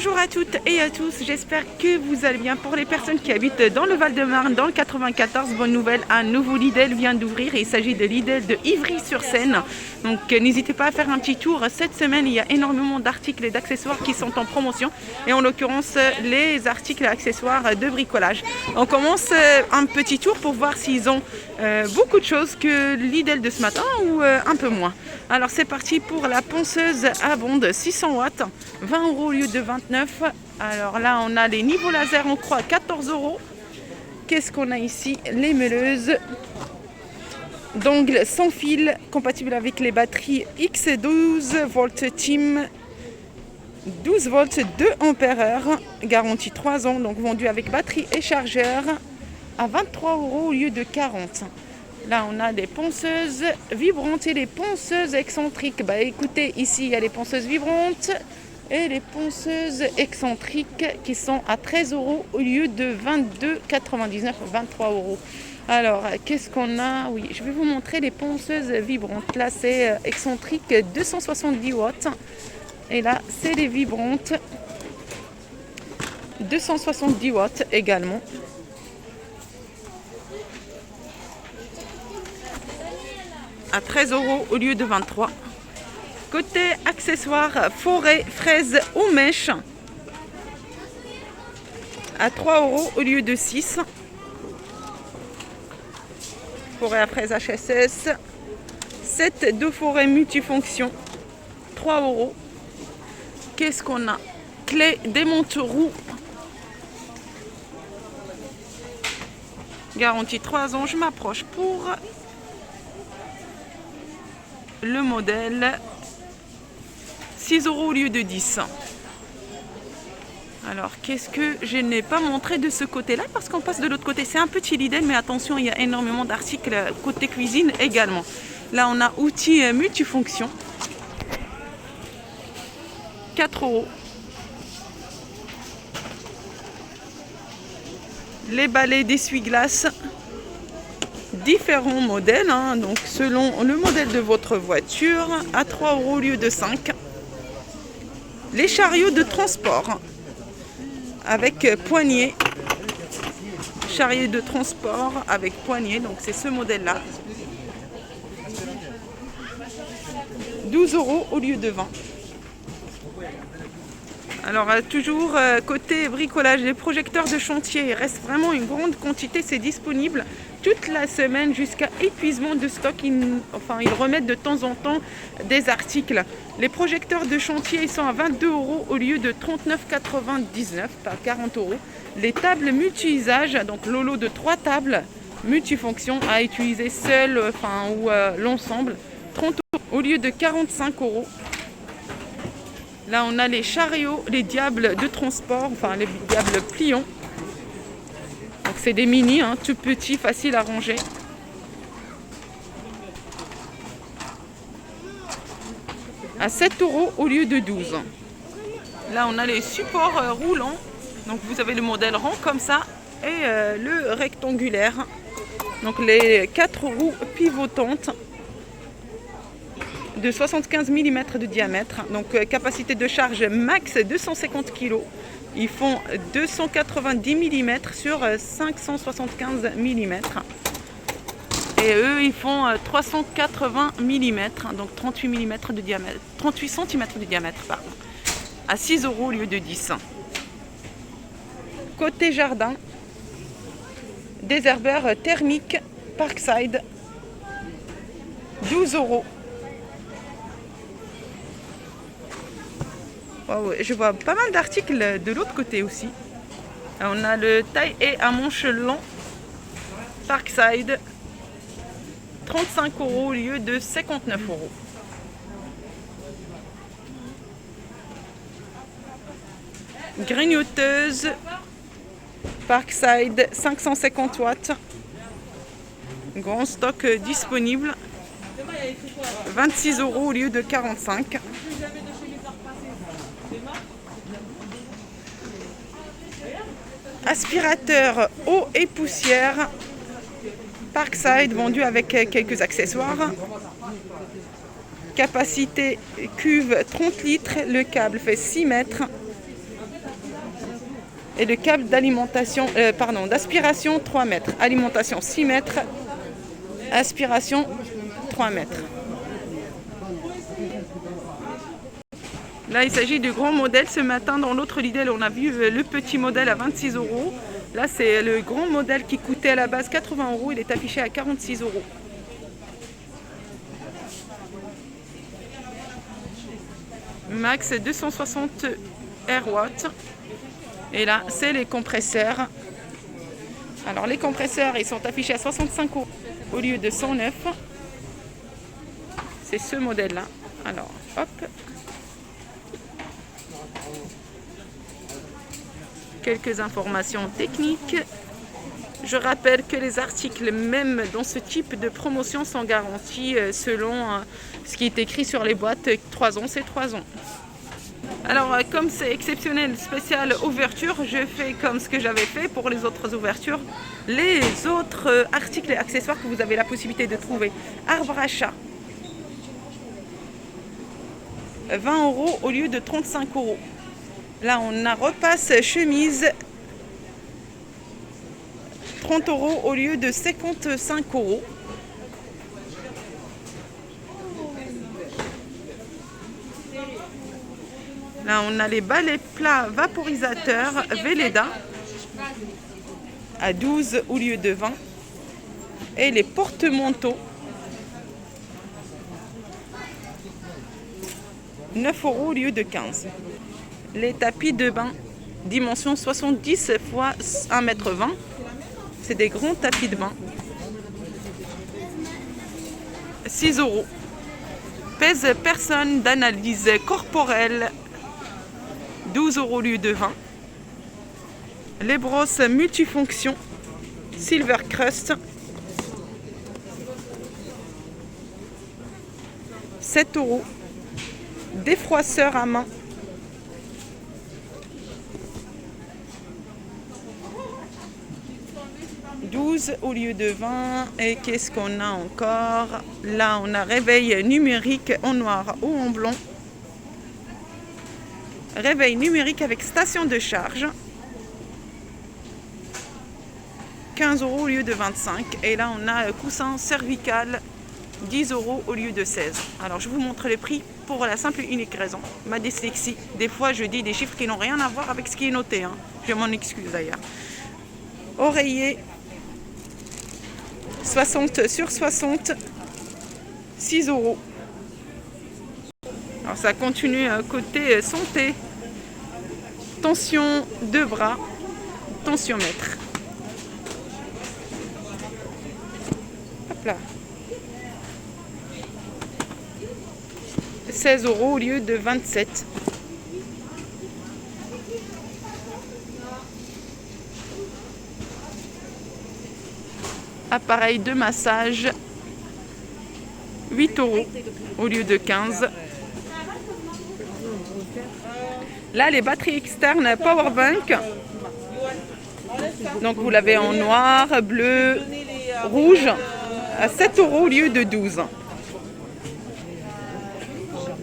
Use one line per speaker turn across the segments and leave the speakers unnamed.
Bonjour à toutes et à tous, j'espère que vous allez bien. Pour les personnes qui habitent dans le Val-de-Marne, dans le 94, bonne nouvelle, un nouveau Lidl vient d'ouvrir. Il s'agit de Lidl de Ivry-sur-Seine. Donc n'hésitez pas à faire un petit tour. Cette semaine, il y a énormément d'articles et d'accessoires qui sont en promotion. Et en l'occurrence, les articles et accessoires de bricolage. On commence un petit tour pour voir s'ils ont beaucoup de choses que Lidl de ce matin ou un peu moins. Alors c'est parti pour la ponceuse à bonde 600 watts, 20 € au lieu de 29. Alors là on a les niveaux laser en croix, 14 €. Qu'est-ce qu'on a ici? Les meuleuses d'ongles sans fil, compatibles avec les batteries X12 volt Team, 12 volts 2 ampères, garantie 3 ans, donc vendu avec batterie et chargeur à 23 € au lieu de 40. Là, on a des ponceuses vibrantes et les ponceuses excentriques. Bah écoutez, ici, il y a les ponceuses vibrantes et les ponceuses excentriques qui sont à 13 € au lieu de 22,99, 23 €. Alors, qu'est-ce qu'on a? Oui, je vais vous montrer les ponceuses vibrantes. Là, c'est excentrique 270 watts. Et là, c'est les vibrantes 270 watts également. À 13 € au lieu de 23. Côté accessoires, forêt, fraise ou mèche, à 3 € au lieu de 6. Forêt à fraise HSS. 7 de forêt multifonction, 3 €. Qu'est-ce qu'on a? Clé démonte-roue. Garantie 3 ans, je m'approche pour le modèle 6 € au lieu de 10. Alors qu'est-ce que je n'ai pas montré de ce côté-là parce qu'on passe de l'autre côté. C'est un petit Lidl, mais attention, il y a énormément d'articles côté cuisine également. Là on a outils multifonction, 4 €. Les balais d'essuie-glace, différents modèles, donc selon le modèle de votre voiture, à 3 € au lieu de 5. Les chariots de transport avec poignée, chariot de transport avec poignée, donc c'est ce modèle là, 12 € au lieu de 20. Alors toujours côté bricolage, les projecteurs de chantier, il reste vraiment une grande quantité, c'est disponible toute la semaine jusqu'à épuisement de stock. Ils remettent de temps en temps des articles. Les projecteurs de chantier, ils sont à 22 € au lieu de 39,99, par 40 €. Les tables multi-usages, donc Lolo de 3 tables multifonctions à utiliser seul ou l'ensemble, 30 € au lieu de 45 €. Là, on a les chariots, les diables de transport, les diables pliants. Donc, c'est des mini, tout petits, faciles à ranger. À 7 € au lieu de 12. Là, on a les supports roulants. Donc, vous avez le modèle rond comme ça et le rectangulaire. Donc, les 4 roues pivotantes de 75 mm de diamètre, donc capacité de charge max 250 kg. Ils font 290 mm sur 575 mm. Et eux, ils font 380 mm, donc 38 mm de diamètre, 38 cm de diamètre, pardon, à 6 € au lieu de 10. Côté jardin, désherbeur thermique Parkside, 12 €. Wow, je vois pas mal d'articles de l'autre côté aussi. On a le taille et à manche long Parkside, 35 € au lieu de 59 €. Grignoteuse Parkside, 550 watts. Grand stock disponible, 26 € au lieu de 45. Aspirateur eau et poussière Parkside, vendu avec quelques accessoires. Capacité cuve 30 litres, le câble fait 6 mètres. Et le câble d'aspiration 3 mètres. Alimentation 6 mètres. Aspiration 3 mètres. Là, il s'agit du grand modèle. Ce matin, dans l'autre Lidl, on a vu le petit modèle à 26 euros. Là, c'est le grand modèle qui coûtait à la base 80 euros. Il est affiché à 46 euros. Max 260 Airwatt. Et là, c'est les compresseurs. Alors, les compresseurs, ils sont affichés à 65 euros au lieu de 109. C'est ce modèle-là. Alors, hop. Quelques informations techniques. Je rappelle que les articles, même dans ce type de promotion, sont garantis selon ce qui est écrit sur les boîtes. 3 ans, c'est 3 ans. Alors, comme c'est exceptionnel, spécial ouverture, je fais comme ce que j'avais fait pour les autres ouvertures. Les autres articles et accessoires que vous avez la possibilité de trouver. Arbre à chat. 20 euros au lieu de 35 euros. Là, on a repasse chemise. 30 euros au lieu de 55 euros. Là, on a les balais plats vaporisateurs Velleda à 12 au lieu de 20. Et les porte-manteaux 9 euros au lieu de 15. Les tapis de bain dimension 70 x 1,20 m. C'est des grands tapis de bain. 6 euros. Pèse personne d'analyse corporelle. 12 euros au lieu de 20. Les brosses multifonctions. Silver Crust. 7 euros. Défroisseur à main. 12 au lieu de 20. Et qu'est-ce qu'on a encore? Là, on a réveil numérique en noir ou en blanc. Réveil numérique avec station de charge. 15 euros au lieu de 25. Et là, on a coussin cervical. 10 euros au lieu de 16. Alors, je vous montre les prix pour la simple et unique raison. Ma dyslexie. Des fois, je dis des chiffres qui n'ont rien à voir avec ce qui est noté. Je m'en excuse d'ailleurs. Oreiller. 60 sur 60. 6 euros. Alors, ça continue côté santé. Tension de bras. Tensiomètre. Hop là. 16 euros au lieu de 27. Appareil de massage, 8 euros au lieu de 15. Là, les batteries externes Powerbank. Donc, vous l'avez en noir, bleu, rouge, à 7 euros au lieu de 12.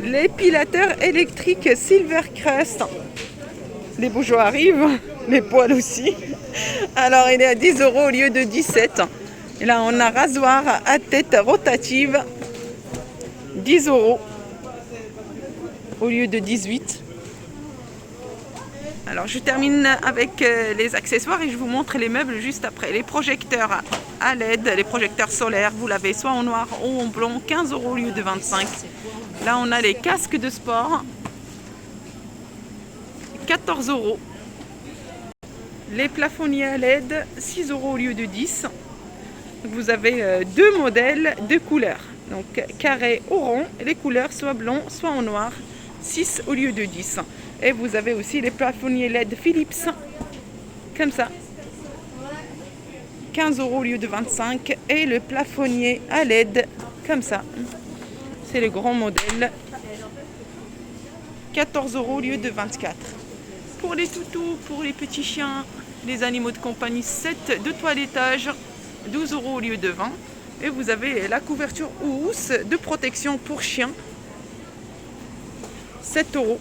L'épilateur électrique Silver Crest. Les bourgeois arrivent, les poils aussi. Alors, il est à 10 euros au lieu de 17. Et là, on a rasoir à tête rotative. 10 euros au lieu de 18. Alors, je termine avec les accessoires et je vous montre les meubles juste après. Les projecteurs à LED, les projecteurs solaires, vous l'avez soit en noir ou en blanc, 15 euros au lieu de 25. Là, on a les casques de sport, 14 euros. Les plafonniers à LED, 6 euros au lieu de 10. Vous avez deux modèles, deux couleurs. Donc, carré ou rond, les couleurs soit blanc, soit en noir, 6 au lieu de 10. Et vous avez aussi les plafonniers LED Philips, comme ça, 15 euros au lieu de 25. Et le plafonnier à LED, comme ça. C'est le grand modèle. 14 euros au lieu de 24. Pour les toutous, pour les petits chiens, les animaux de compagnie, 7 de toilettage, 12 euros au lieu de 20. Et vous avez la couverture housse de protection pour chiens, 7 euros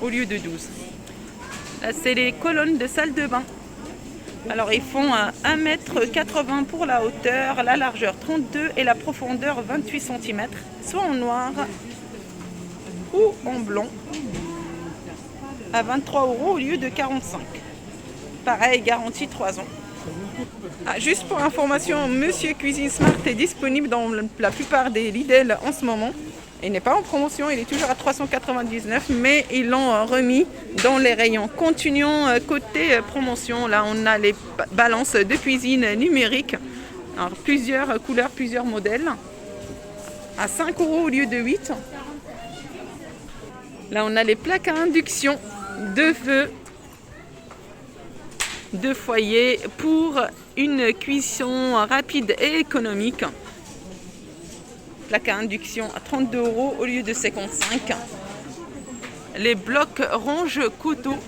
au lieu de 12. Là, c'est les colonnes de salle de bain. Alors, ils font 1,80 m pour la hauteur, la largeur 32 et la profondeur 28 cm, soit en noir ou en blanc, à 23 € au lieu de 45. Pareil, garantie 3 ans. Ah, juste pour information, Monsieur Cuisine Smart est disponible dans la plupart des Lidl en ce moment. Il n'est pas en promotion, il est toujours à 399, mais ils l'ont remis dans les rayons. Continuons côté promotion. Là, on a les balances de cuisine numériques. Alors, plusieurs couleurs, plusieurs modèles. À 5 € au lieu de 8. Là, on a les plaques à induction de feu, de foyer pour une cuisson rapide et économique. Plaque à induction à 32 € au lieu de 55. Les blocs range couteau. «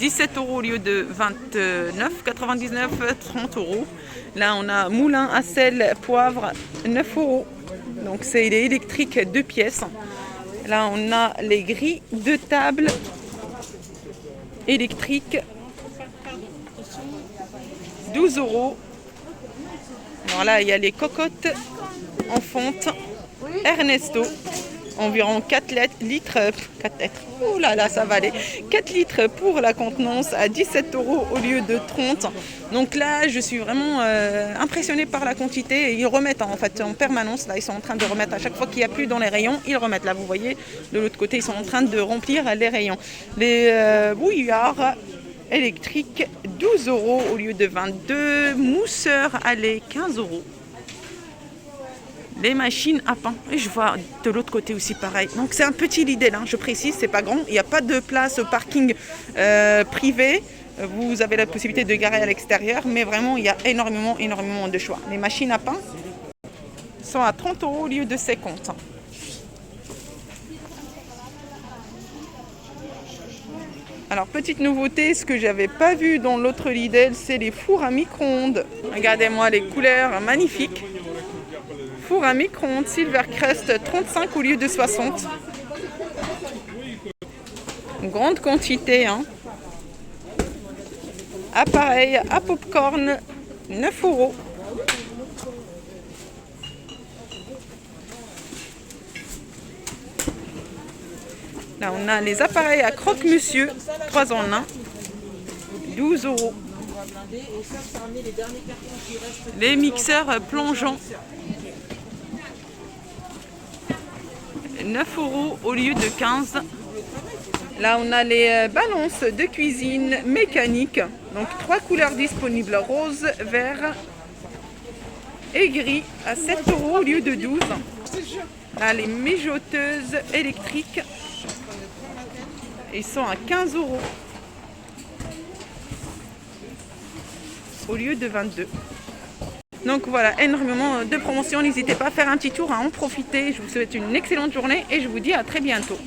17 € au lieu de 29,99, 30 €. Là, on a moulin à sel, poivre, 9 €. Donc, c'est électrique 2 pièces. Là, on a les grilles de table électriques. 12 €. Alors là, il y a les cocottes en fonte Ernesto, environ 4 litres. Oh là là, ça va aller. 4 litres pour la contenance à 17 € au lieu de 30. Donc là, je suis vraiment impressionnée par la quantité. Ils remettent en fait en permanence. Là, ils sont en train de remettre à chaque fois qu'il n'y a plus dans les rayons. Ils remettent. Là, vous voyez, de l'autre côté, ils sont en train de remplir les rayons. Les bouillards électrique 12 € au lieu de 22. Mousseur à lait 15 €. Les machines à pain. Et je vois de l'autre côté aussi pareil. Donc c'est un petit Lidl, hein, je précise, c'est pas grand. Il n'y a pas de place au parking privé. Vous avez la possibilité de garer à l'extérieur, mais vraiment il y a énormément de choix. Les machines à pain sont à 30 € au lieu de 50. Alors, petite nouveauté, ce que j'avais pas vu dans l'autre Lidl, c'est les fours à micro-ondes. Regardez-moi les couleurs magnifiques. Four à micro-ondes Silver Crest, 35 au lieu de 60. Une grande quantité, hein. Appareil à popcorn, 9 €. Là, on a les appareils à croque-monsieur, 3 en 1, 12 €. Les mixeurs plongeants, 9 € au lieu de 15. Là, on a les balances de cuisine mécaniques. Donc, 3 couleurs disponibles, rose, vert et gris, à 7 € au lieu de 12. Là, les mijoteuses électriques. Ils sont à 15 € au lieu de 22. Donc voilà, énormément de promotions. N'hésitez pas à faire un petit tour, à en profiter. Je vous souhaite une excellente journée et je vous dis à très bientôt.